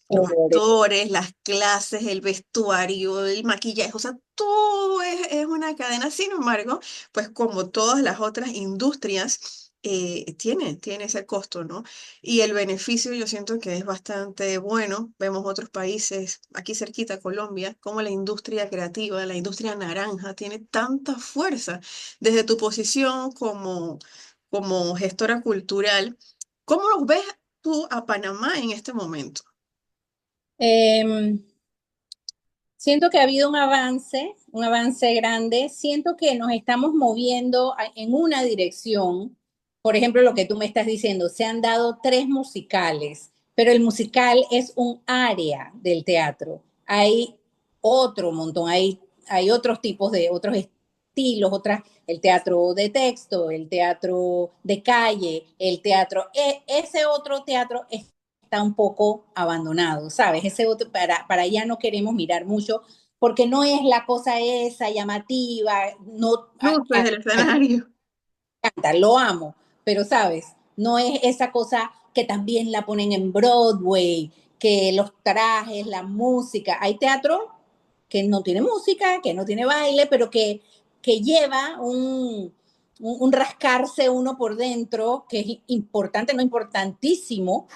actores, las clases, el vestuario, el maquillaje, o sea, todo es una cadena. Sin embargo, pues como todas las otras industrias, tiene ese costo, ¿no? Y el beneficio yo siento que es bastante bueno. Vemos otros países, aquí cerquita, Colombia, como la industria creativa, la industria naranja, tiene tanta fuerza desde tu posición como gestora cultural. ¿Cómo los ves tú a Panamá en este momento? Em, Siento que ha habido un avance grande. Siento que nos estamos moviendo en una dirección. Por ejemplo, lo que tú me estás diciendo, se han dado 3 musicales, pero el musical es un área del teatro. Hay otro montón, hay otros tipos de, otros estilos, el teatro de texto, el teatro de calle, ese otro teatro está un poco abandonado, ¿sabes? Ese otro, para allá no queremos mirar mucho porque no es la cosa esa llamativa, no, Luces del escenario. encanta, lo amo, pero sabes, no es esa cosa que también la ponen en Broadway, que los trajes, la música, hay teatro que no tiene música, que no tiene baile, pero que lleva un rascarse uno por dentro, que es importante, no importantísimo.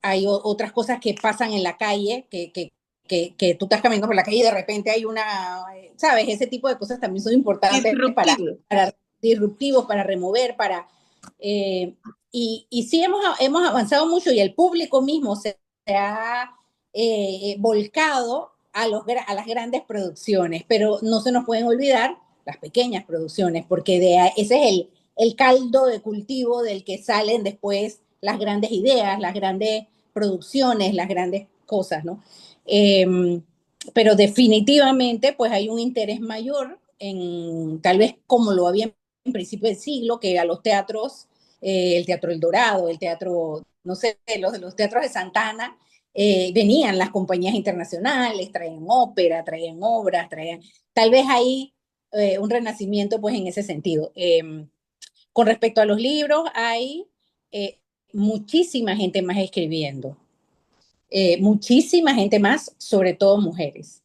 Hay otras cosas que pasan en la calle, que tú estás caminando por la calle y de repente hay una, ¿sabes? Ese tipo de cosas también son importantes Disruptivo. para disruptivos, para remover, eh, y sí hemos avanzado mucho y el público mismo se ha volcado a las grandes producciones, pero no se nos pueden olvidar las pequeñas producciones, porque ese es el caldo de cultivo del que salen después las grandes ideas, las grandes producciones, las grandes cosas, ¿no? Eh, pero definitivamente, pues hay un interés mayor en, tal vez como lo había en principio del siglo, que a los teatros, el Teatro El Dorado, el teatro, no sé, los teatros de Santana, venían las compañías internacionales, traían ópera, traían obras, traían, tal vez hay un renacimiento pues en ese sentido. Con respecto a los libros, hay eh, muchísima gente más escribiendo, muchísima gente más, sobre todo mujeres.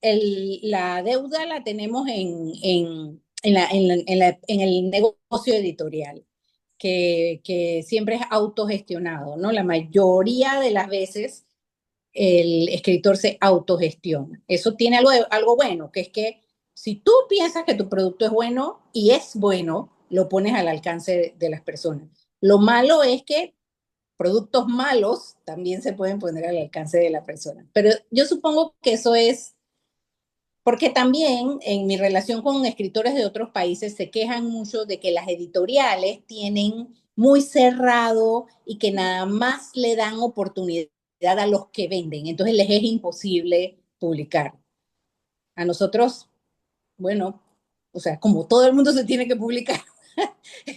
La deuda la tenemos en el negocio editorial, que siempre es autogestionado, ¿no? La mayoría de las veces el escritor se autogestiona. Eso tiene algo bueno, que es que si tú piensas que tu producto es bueno y es bueno, lo pones al alcance de las personas. Lo malo es que productos malos también se pueden poner al alcance de la persona. Pero yo supongo que eso es porque también en mi relación con escritores de otros países se quejan mucho de que las editoriales tienen muy cerrado y que nada más le dan oportunidad a los que venden. Entonces les es imposible publicar. A nosotros, bueno, o sea, como todo el mundo se tiene que publicar,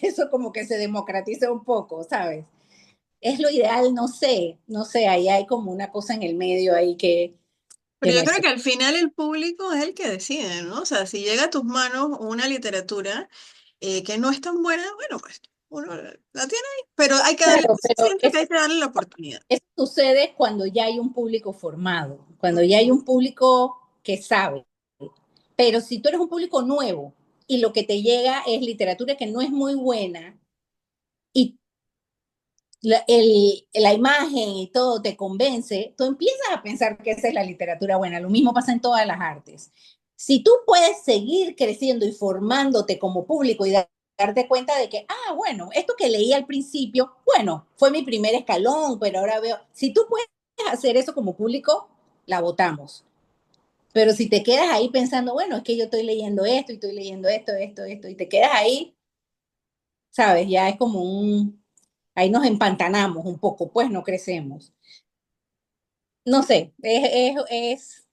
eso como que se democratiza un poco, ¿sabes? Es lo ideal, no sé, no sé, ahí hay como una cosa en el medio ahí que Pero no yo es. creo que al final el público es el que decide, ¿no? O sea, si llega a tus manos una literatura que no es tan buena, bueno, pues uno la tiene ahí, pero hay que darle, Claro, pero siento que hay que darle la oportunidad. eso sucede cuando ya hay un público formado, cuando ya hay un público que sabe. Pero si tú eres un público nuevo y lo que te llega es literatura que no es muy buena y la imagen y todo te convence, tú empiezas a pensar que esa es la literatura buena. Lo mismo pasa en todas las artes. Si tú puedes seguir creciendo y formándote como público y darte cuenta de que, ah, bueno, esto que leí al principio, bueno, fue mi primer escalón, pero ahora veo, si tú puedes hacer eso como público, la votamos. Pero si te quedas ahí pensando, bueno, es que yo estoy leyendo esto y estoy leyendo esto, y te quedas ahí, sabes, ya es como ahí nos empantanamos un poco, pues no crecemos. No sé, es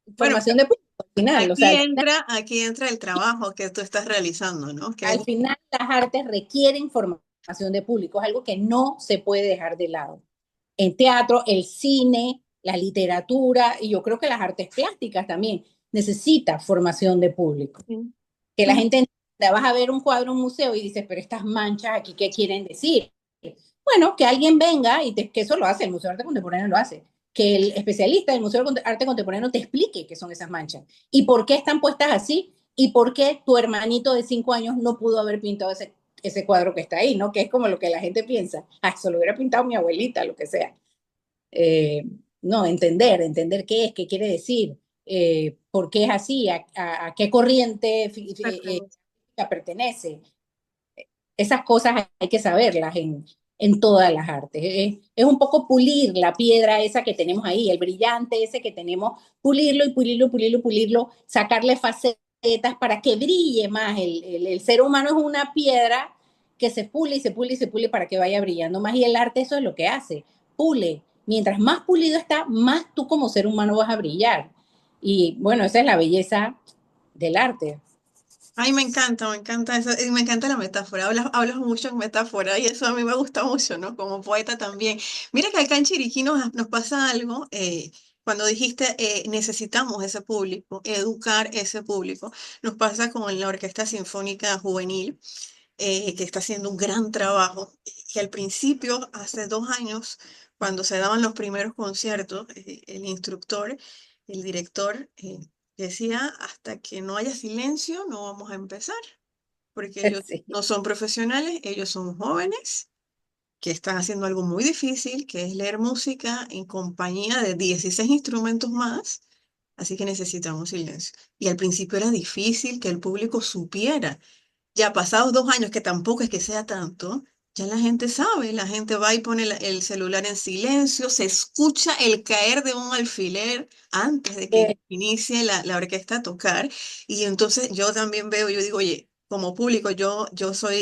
Bueno, formación de público al final, o sea, aquí entra el trabajo que tú estás realizando, ¿no? Que es, al final las artes requieren formación de público, es algo que no se puede dejar de lado. En teatro, el cine, la literatura y yo creo que las artes plásticas también necesita formación de público. sí. Que la gente entienda, vas a ver un cuadro en un museo y dices, pero estas manchas aquí, ¿qué quieren decir? Bueno, que alguien venga que eso lo hace, el Museo de Arte Contemporáneo lo hace, que el especialista del Museo de Arte Contemporáneo te explique qué son esas manchas y por qué están puestas así y por qué tu hermanito de 5 años no pudo haber pintado ese cuadro que está ahí, ¿no? Que es como lo que la gente piensa, ah, eso lo hubiera pintado mi abuelita, lo que sea. Eh, no, entender qué es, qué quiere decir, por qué es así, a qué corriente pertenece. Esas cosas hay que saberlas en todas las artes. Es un poco pulir la piedra esa que tenemos ahí, el brillante ese que tenemos, pulirlo y pulirlo, pulirlo, pulirlo, sacarle facetas para que brille más. El ser humano es una piedra que se pule y se pule y se pule para que vaya brillando más y el arte eso es lo que hace, pule. Mientras más pulido está, más tú como ser humano vas a brillar. Y bueno, esa es la belleza del arte. Ay, me encanta eso, y me encanta la metáfora, hablas mucho en metáfora y eso a mí me gusta mucho, ¿no? Como poeta también. Mira que acá en Chiriquí nos pasa algo, cuando dijiste necesitamos ese público, educar ese público, nos pasa con la Orquesta Sinfónica Juvenil, que está haciendo un gran trabajo, y al principio, hace 2 años, cuando se daban los primeros conciertos, el instructor, el director, decía, hasta que no haya silencio, no vamos a empezar, porque ellos Sí. no son profesionales, ellos son jóvenes que están haciendo algo muy difícil, que es leer música en compañía de 16 instrumentos más, así que necesitamos silencio. Y al principio era difícil que el público supiera. Ya pasados 2 años, que tampoco es que sea tanto, ya la gente sabe, la gente va y pone el celular en silencio, se escucha el caer de un alfiler antes de que inicie la orquesta a tocar. Y entonces yo también veo, yo digo, oye, como público,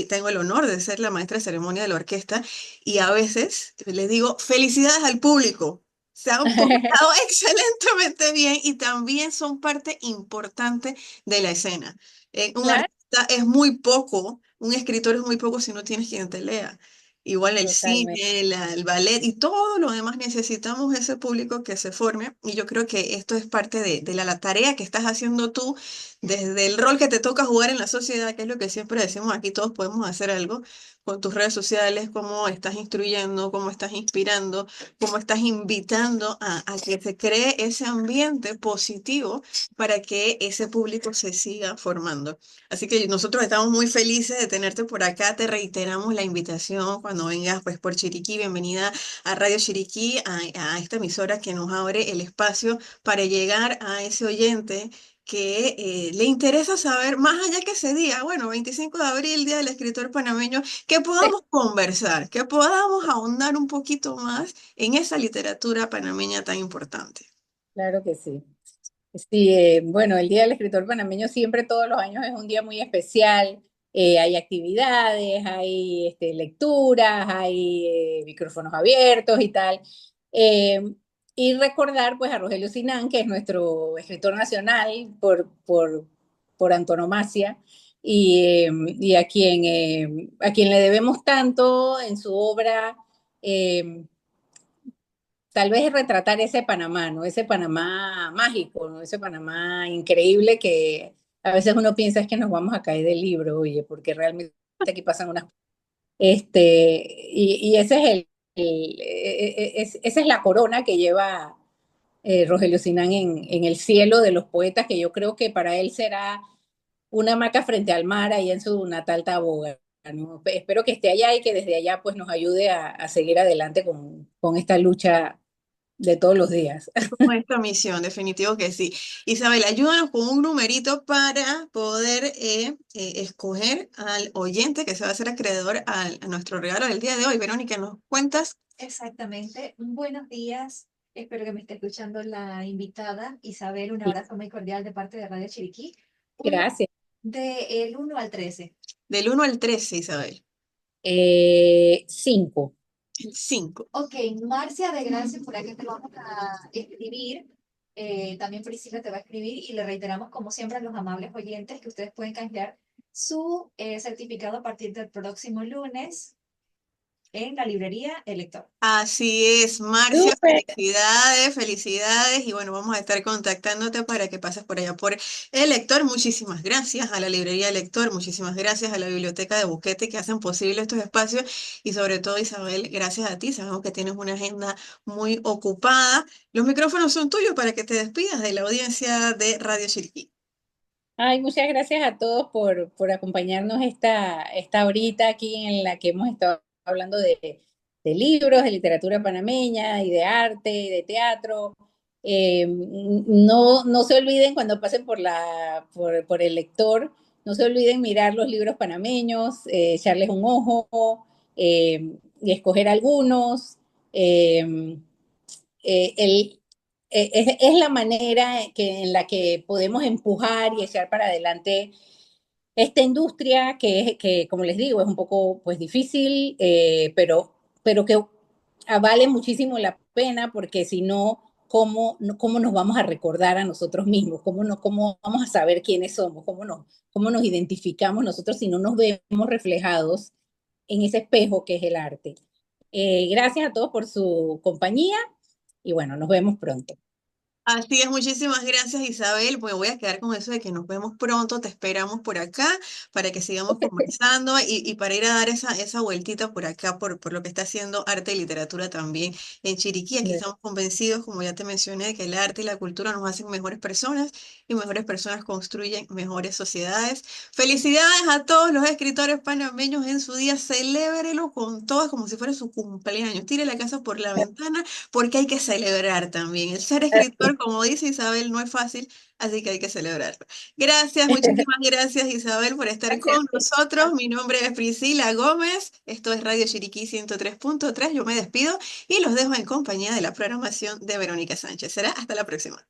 tengo el honor de ser la maestra de ceremonia de la orquesta y a veces les digo, felicidades al público. Se han portado excelentemente bien y también son parte importante de la escena. Un Claro, artista es muy poco, un escritor es muy poco si no tienes quien te lea. Igual el totalmente. cine, el ballet y todo lo demás necesitamos ese público que se forme y yo creo que esto es parte de la tarea que estás haciendo tú desde el rol que te toca jugar en la sociedad, que es lo que siempre decimos aquí, todos podemos hacer algo con tus redes sociales, cómo estás instruyendo, cómo estás inspirando, cómo estás invitando a que se cree ese ambiente positivo para que ese público se siga formando. Así que nosotros estamos muy felices de tenerte por acá. Te reiteramos la invitación cuando vengas pues por Chiriquí. Bienvenida a Radio Chiriquí, a esta emisora que nos abre el espacio para llegar a ese oyente que le interesa saber, más allá que ese día, bueno, 25 de abril, Día del Escritor Panameño, que podamos conversar, que podamos ahondar un poquito más en esa literatura panameña tan importante. Claro que sí. Sí, bueno, el Día del Escritor Panameño siempre todos los años es un día muy especial. Hay actividades, hay lecturas, hay micrófonos abiertos y tal. Eh, y recordar pues a Rogelio Sinán, que es nuestro escritor nacional por antonomasia y a quien le debemos tanto en su obra. eh, Tal vez retratar ese Panamá, ¿no? Ese Panamá mágico, ¿no? Ese Panamá increíble que a veces uno piensa es que nos vamos a caer del libro, oye, porque realmente aquí pasan unas... y ese es esa es la corona que lleva Rogelio Sinán en el cielo de los poetas, que yo creo que para él será una hamaca frente al mar, ahí en su natal Taboga, ¿no? Espero que esté allá y que desde allá pues nos ayude a seguir adelante con esta lucha de todos los días. Con esta misión, definitivo que sí. Isabel, ayúdanos con un numerito para poder escoger al oyente que se va a hacer acreedor a nuestro regalo del día de hoy. Verónica, ¿nos cuentas? Exactamente. Buenos días. Espero que me esté escuchando la invitada Isabel. Un abrazo muy cordial de parte de Radio Chiriquí. Un, Gracias. del 1 al 13. Del 1 al 13, Isabel. 5. El 5. Ok, Marcia de Gracia, por aquí te vamos a escribir. También Priscila te va a escribir y le reiteramos, como siempre, a los amables oyentes que ustedes pueden canjear su certificado a partir del próximo lunes en la librería El Lector. Así es, Marcia, Súper. felicidades, felicidades. Y bueno, vamos a estar contactándote para que pases por allá por el lector. Muchísimas gracias a la librería del lector, muchísimas gracias a la biblioteca de Buquete que hacen posible estos espacios. Y sobre todo, Isabel, gracias a ti. Sabemos que tienes una agenda muy ocupada. Los micrófonos son tuyos para que te despidas de la audiencia de Radio Chiriquí. Ay, muchas gracias a todos por acompañarnos esta horita aquí en la que hemos estado hablando de libros, de literatura panameña y de arte y de teatro. No se olviden cuando pasen por el lector, no se olviden mirar los libros panameños, echarles un ojo y escoger algunos. Eh, el, es la manera en la que podemos empujar y echar para adelante esta industria que, como les digo, es un poco pues difícil, pero que vale muchísimo la pena porque si no, ¿cómo nos vamos a recordar a nosotros mismos? ¿Cómo vamos a saber quiénes somos? Cómo nos identificamos nosotros si no nos vemos reflejados en ese espejo que es el arte? Gracias a todos por su compañía y bueno, nos vemos pronto. Así es, muchísimas gracias Isabel. Pues voy a quedar con eso de que nos vemos pronto, te esperamos por acá para que sigamos conversando y para ir a dar esa vueltita por acá, por lo que está haciendo arte y literatura también en Chiriquí. Aquí estamos convencidos, como ya te mencioné, de que el arte y la cultura nos hacen mejores personas y mejores personas construyen mejores sociedades. Felicidades a todos los escritores panameños en su día, celébrelo con todos como si fuera su cumpleaños. Tire la casa por la ventana porque hay que celebrar también. El ser escritor, como dice Isabel, no es fácil, así que hay que celebrarlo. Gracias, muchísimas gracias Isabel por estar Gracias. con nosotros. Mi nombre es Priscila Gómez, esto es Radio Chiriquí 103.3. Yo me despido y los dejo en compañía de la programación de Verónica Sánchez. Será hasta la próxima.